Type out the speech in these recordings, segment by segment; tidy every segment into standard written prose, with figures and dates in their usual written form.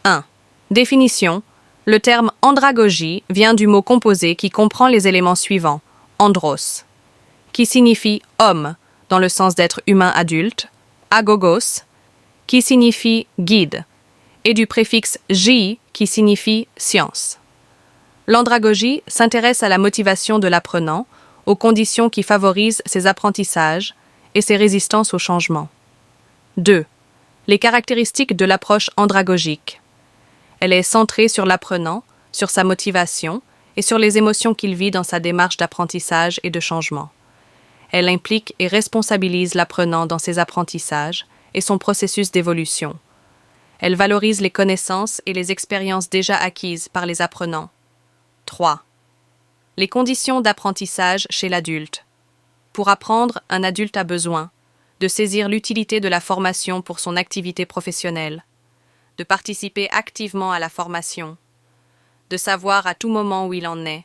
1. Définition. Le terme andragogie vient du mot composé qui comprend les éléments suivants. Andros, qui signifie homme, dans le sens d'être humain adulte, agogos, qui signifie guide, et du préfixe gie, qui signifie science. L'andragogie s'intéresse à la motivation de l'apprenant, aux conditions qui favorisent ses apprentissages et ses résistances au changement. 2. Les caractéristiques de l'approche andragogique. Elle est centrée sur l'apprenant, sur sa motivation et sur les émotions qu'il vit dans sa démarche d'apprentissage et de changement. Elle implique et responsabilise l'apprenant dans ses apprentissages et son processus d'évolution. Elle valorise les connaissances et les expériences déjà acquises par les apprenants. 3. Les conditions d'apprentissage chez l'adulte. Pour apprendre, un adulte a besoin de saisir l'utilité de la formation pour son activité professionnelle, de participer activement à la formation, de savoir à tout moment où il en est,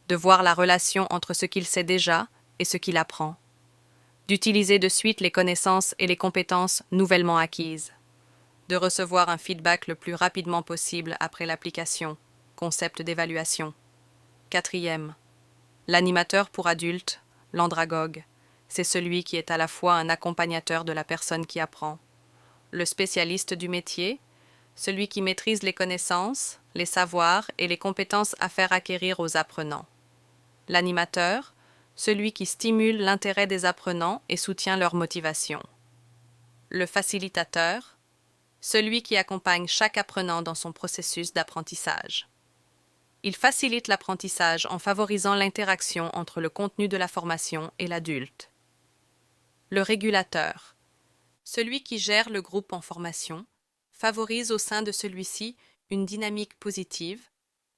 de voir la relation entre ce qu'il sait déjà et ce qu'il apprend, d'utiliser de suite les connaissances et les compétences nouvellement acquises, de recevoir un feedback le plus rapidement possible après l'application, concept d'évaluation. 4. L'animateur pour adultes, l'andragogue, c'est celui qui est à la fois un accompagnateur de la personne qui apprend, le spécialiste du métier, celui qui maîtrise les connaissances, les savoirs et les compétences à faire acquérir aux apprenants. L'animateur, celui qui stimule l'intérêt des apprenants et soutient leur motivation. Le facilitateur, celui qui accompagne chaque apprenant dans son processus d'apprentissage. Il facilite l'apprentissage en favorisant l'interaction entre le contenu de la formation et l'adulte. Le régulateur, celui qui gère le groupe en formation, favorise au sein de celui-ci une dynamique positive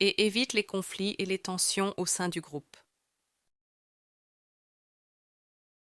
et évite les conflits et les tensions au sein du groupe.